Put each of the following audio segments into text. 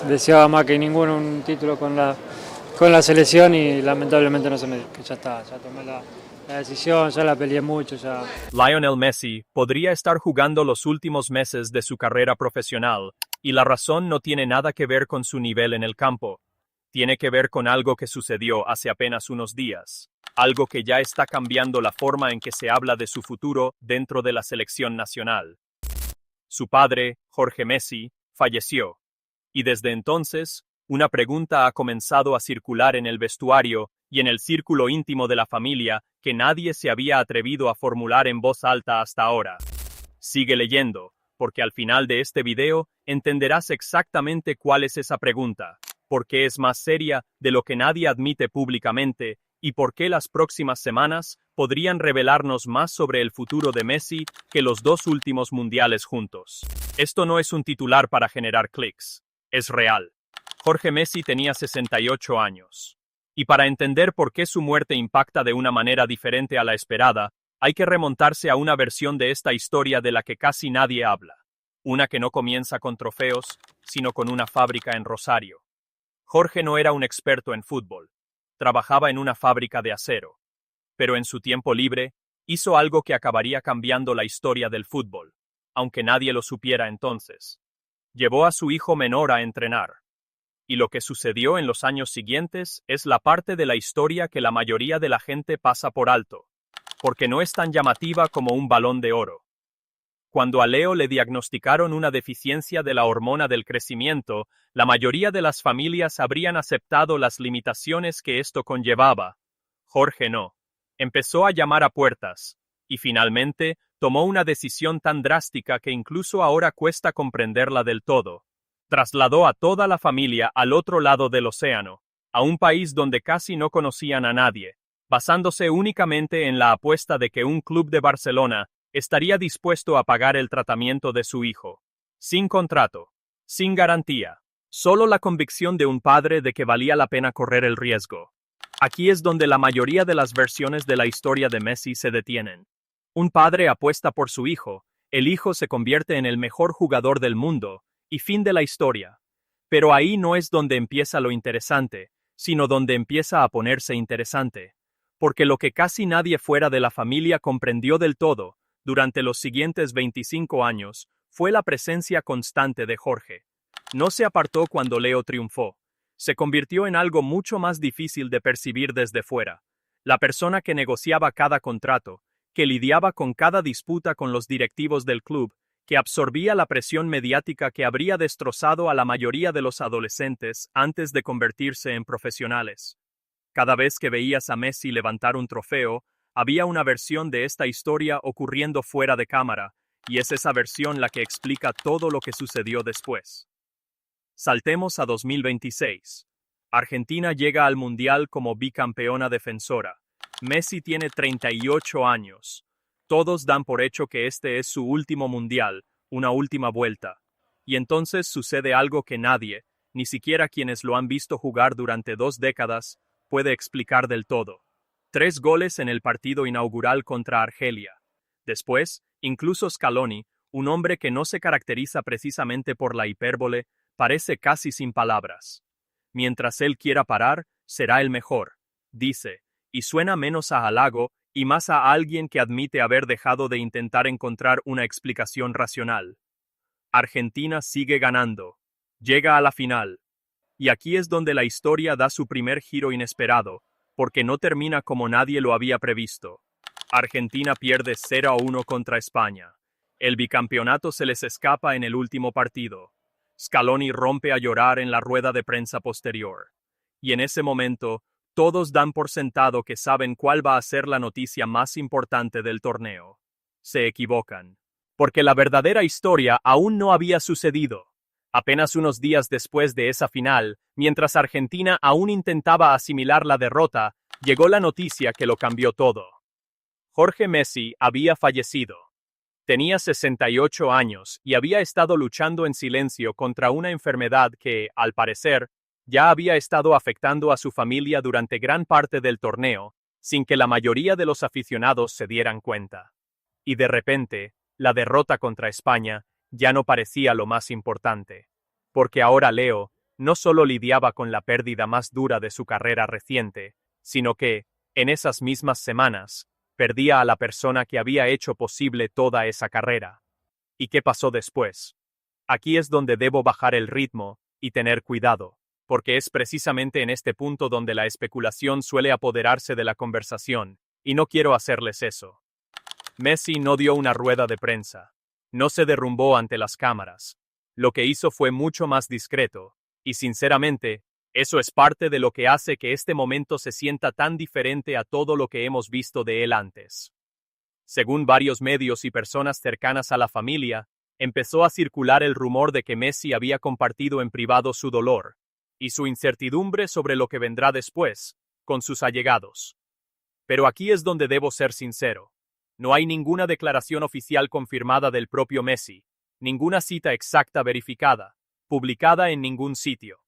Deseaba más que ninguno un título con la selección y lamentablemente no se me dio. Que ya está, ya tomé la decisión, ya la peleé mucho, ya. Lionel Messi podría estar jugando los últimos meses de su carrera profesional, y la razón no tiene nada que ver con su nivel en el campo. Tiene que ver con algo que sucedió hace apenas unos días, algo que ya está cambiando la forma en que se habla de su futuro dentro de la selección nacional. Su padre, Jorge Messi, falleció, y desde entonces, una pregunta ha comenzado a circular en el vestuario y en el círculo íntimo de la familia que nadie se había atrevido a formular en voz alta hasta ahora. Sigue leyendo, porque al final de este video entenderás exactamente cuál es esa pregunta, por qué es más seria de lo que nadie admite públicamente y por qué las próximas semanas podrían revelarnos más sobre el futuro de Messi que los dos últimos mundiales juntos. Esto no es un titular para generar clics, es real. Jorge Messi tenía 68 años. Y para entender por qué su muerte impacta de una manera diferente a la esperada, hay que remontarse a una versión de esta historia de la que casi nadie habla. Una que no comienza con trofeos, sino con una fábrica en Rosario. Jorge no era un experto en fútbol. Trabajaba en una fábrica de acero. Pero en su tiempo libre, hizo algo que acabaría cambiando la historia del fútbol, aunque nadie lo supiera entonces. Llevó a su hijo menor a entrenar. Y lo que sucedió en los años siguientes es la parte de la historia que la mayoría de la gente pasa por alto, porque no es tan llamativa como un balón de oro. Cuando a Leo le diagnosticaron una deficiencia de la hormona del crecimiento, la mayoría de las familias habrían aceptado las limitaciones que esto conllevaba. Jorge no. Empezó a llamar a puertas, y finalmente tomó una decisión tan drástica que incluso ahora cuesta comprenderla del todo. Trasladó a toda la familia al otro lado del océano, a un país donde casi no conocían a nadie, basándose únicamente en la apuesta de que un club de Barcelona estaría dispuesto a pagar el tratamiento de su hijo. Sin contrato, sin garantía, solo la convicción de un padre de que valía la pena correr el riesgo. Aquí es donde la mayoría de las versiones de la historia de Messi se detienen. Un padre apuesta por su hijo, el hijo se convierte en el mejor jugador del mundo, y fin de la historia. Pero ahí no es donde empieza lo interesante, sino donde empieza a ponerse interesante. Porque lo que casi nadie fuera de la familia comprendió del todo, durante los siguientes 25 años, fue la presencia constante de Jorge. No se apartó cuando Leo triunfó. Se convirtió en algo mucho más difícil de percibir desde fuera. La persona que negociaba cada contrato, que lidiaba con cada disputa con los directivos del club, que absorbía la presión mediática que habría destrozado a la mayoría de los adolescentes antes de convertirse en profesionales. Cada vez que veías a Messi levantar un trofeo, había una versión de esta historia ocurriendo fuera de cámara, y es esa versión la que explica todo lo que sucedió después. Saltemos a 2026. Argentina llega al Mundial como bicampeona defensora. Messi tiene 38 años. Todos dan por hecho que este es su último Mundial, una última vuelta. Y entonces sucede algo que nadie, ni siquiera quienes lo han visto jugar durante 2 décadas, puede explicar del todo. 3 goles en el partido inaugural contra Argelia. Después, incluso Scaloni, un hombre que no se caracteriza precisamente por la hipérbole, parece casi sin palabras. Mientras él quiera parar, será el mejor, dice, y suena menos a halago y más a alguien que admite haber dejado de intentar encontrar una explicación racional. Argentina sigue ganando. Llega a la final. Y aquí es donde la historia da su primer giro inesperado, porque no termina como nadie lo había previsto. Argentina pierde 0-1 contra España. El bicampeonato se les escapa en el último partido. Scaloni rompe a llorar en la rueda de prensa posterior. Y en ese momento, todos dan por sentado que saben cuál va a ser la noticia más importante del torneo. Se equivocan. Porque la verdadera historia aún no había sucedido. Apenas unos días después de esa final, mientras Argentina aún intentaba asimilar la derrota, llegó la noticia que lo cambió todo. Jorge Messi había fallecido. Tenía 68 años y había estado luchando en silencio contra una enfermedad que, al parecer, ya había estado afectando a su familia durante gran parte del torneo, sin que la mayoría de los aficionados se dieran cuenta. Y de repente, la derrota contra España ya no parecía lo más importante, porque ahora Leo no solo lidiaba con la pérdida más dura de su carrera reciente, sino que, en esas mismas semanas, perdía a la persona que había hecho posible toda esa carrera. ¿Y qué pasó después? Aquí es donde debo bajar el ritmo y tener cuidado, porque es precisamente en este punto donde la especulación suele apoderarse de la conversación, y no quiero hacerles eso. Messi no dio una rueda de prensa. No se derrumbó ante las cámaras. Lo que hizo fue mucho más discreto, y sinceramente, eso es parte de lo que hace que este momento se sienta tan diferente a todo lo que hemos visto de él antes. Según varios medios y personas cercanas a la familia, empezó a circular el rumor de que Messi había compartido en privado su dolor y su incertidumbre sobre lo que vendrá después, con sus allegados. Pero aquí es donde debo ser sincero. No hay ninguna declaración oficial confirmada del propio Messi, ninguna cita exacta verificada, publicada en ningún sitio.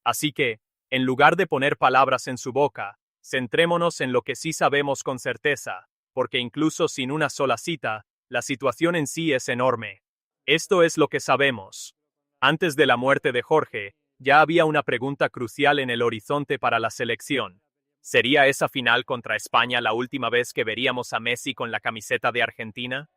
Así que, en lugar de poner palabras en su boca, centrémonos en lo que sí sabemos con certeza, porque incluso sin una sola cita, la situación en sí es enorme. Esto es lo que sabemos. Antes de la muerte de Jorge, ya había una pregunta crucial en el horizonte para la selección. ¿Sería esa final contra España la última vez que veríamos a Messi con la camiseta de Argentina?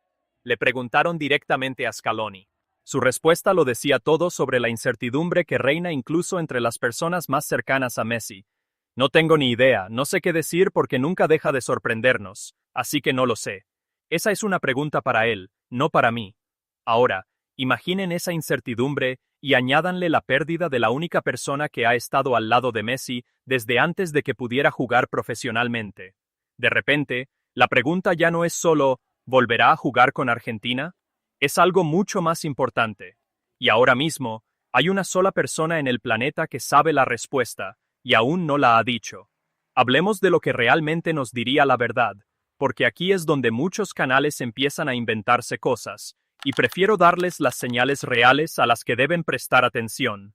Le preguntaron directamente a Scaloni. Su respuesta lo decía todo sobre la incertidumbre que reina incluso entre las personas más cercanas a Messi. No tengo ni idea, no sé qué decir porque nunca deja de sorprendernos, así que no lo sé. Esa es una pregunta para él, no para mí. Ahora, imaginen esa incertidumbre y añádanle la pérdida de la única persona que ha estado al lado de Messi desde antes de que pudiera jugar profesionalmente. De repente, la pregunta ya no es solo ¿volverá a jugar con Argentina? Es algo mucho más importante. Y ahora mismo, hay una sola persona en el planeta que sabe la respuesta, y aún no la ha dicho. Hablemos de lo que realmente nos diría la verdad, porque aquí es donde muchos canales empiezan a inventarse cosas, y prefiero darles las señales reales a las que deben prestar atención.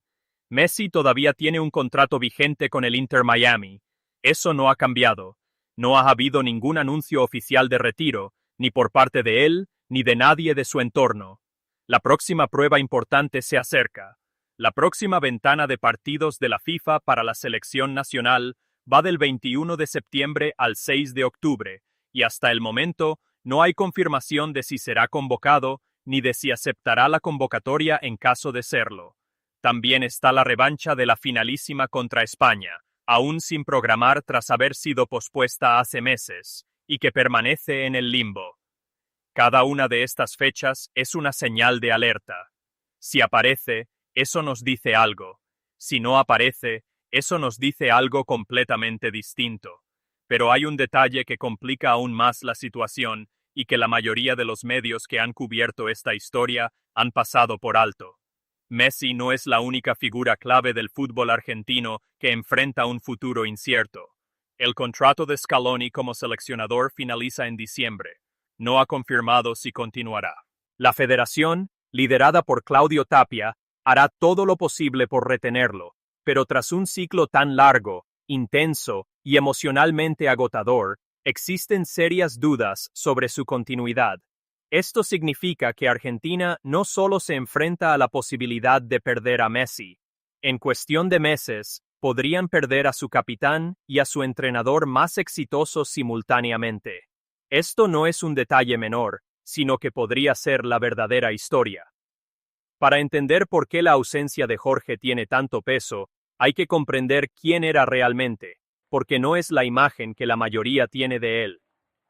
Messi todavía tiene un contrato vigente con el Inter Miami. Eso no ha cambiado. No ha habido ningún anuncio oficial de retiro, ni por parte de él, ni de nadie de su entorno. La próxima prueba importante se acerca. La próxima ventana de partidos de la FIFA para la selección nacional va del 21 de septiembre al 6 de octubre, y hasta el momento no hay confirmación de si será convocado ni de si aceptará la convocatoria en caso de serlo. También está la revancha de la finalísima contra España, aún sin programar tras haber sido pospuesta hace meses, y que permanece en el limbo. Cada una de estas fechas es una señal de alerta. Si aparece, eso nos dice algo. Si no aparece, eso nos dice algo completamente distinto. Pero hay un detalle que complica aún más la situación y que la mayoría de los medios que han cubierto esta historia han pasado por alto. Messi no es la única figura clave del fútbol argentino que enfrenta un futuro incierto. El contrato de Scaloni como seleccionador finaliza en diciembre. No ha confirmado si continuará. La federación, liderada por Claudio Tapia, hará todo lo posible por retenerlo, pero tras un ciclo tan largo, intenso y emocionalmente agotador, existen serias dudas sobre su continuidad. Esto significa que Argentina no solo se enfrenta a la posibilidad de perder a Messi. En cuestión de meses, podrían perder a su capitán y a su entrenador más exitoso simultáneamente. Esto no es un detalle menor, sino que podría ser la verdadera historia. Para entender por qué la ausencia de Jorge tiene tanto peso, hay que comprender quién era realmente, porque no es la imagen que la mayoría tiene de él.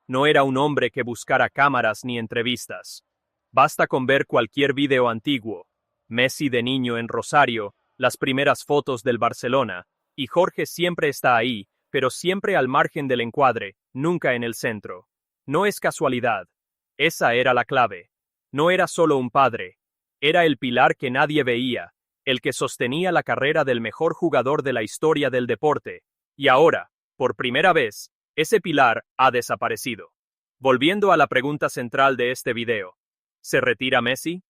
No era un hombre que buscara cámaras ni entrevistas. Basta con ver cualquier video antiguo, Messi de niño en Rosario, las primeras fotos del Barcelona, y Jorge siempre está ahí, pero siempre al margen del encuadre, nunca en el centro. No es casualidad. Esa era la clave. No era solo un padre. Era el pilar que nadie veía, el que sostenía la carrera del mejor jugador de la historia del deporte. Y ahora, por primera vez, ese pilar ha desaparecido. Volviendo a la pregunta central de este video, ¿se retira Messi?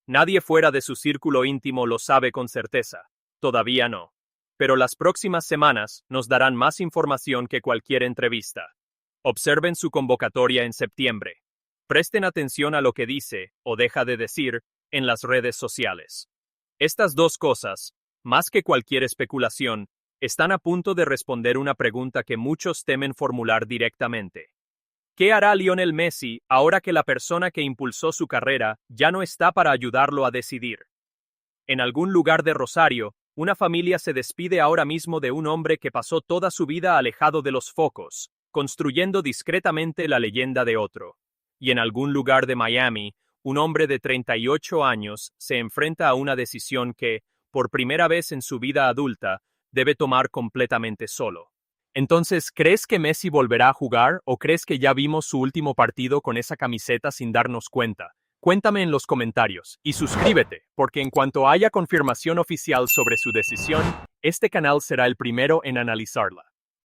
Nadie fuera de su círculo íntimo lo sabe con certeza. Todavía no. Pero las próximas semanas nos darán más información que cualquier entrevista. Observen su convocatoria en septiembre. Presten atención a lo que dice, o deja de decir, en las redes sociales. Estas dos cosas, más que cualquier especulación, están a punto de responder una pregunta que muchos temen formular directamente. ¿Qué hará Lionel Messi ahora que la persona que impulsó su carrera ya no está para ayudarlo a decidir? En algún lugar de Rosario, una familia se despide ahora mismo de un hombre que pasó toda su vida alejado de los focos, construyendo discretamente la leyenda de otro. Y en algún lugar de Miami, un hombre de 38 años se enfrenta a una decisión que, por primera vez en su vida adulta, debe tomar completamente solo. Entonces, ¿crees que Messi volverá a jugar o crees que ya vimos su último partido con esa camiseta sin darnos cuenta? Cuéntame en los comentarios y suscríbete, porque en cuanto haya confirmación oficial sobre su decisión, este canal será el primero en analizarla.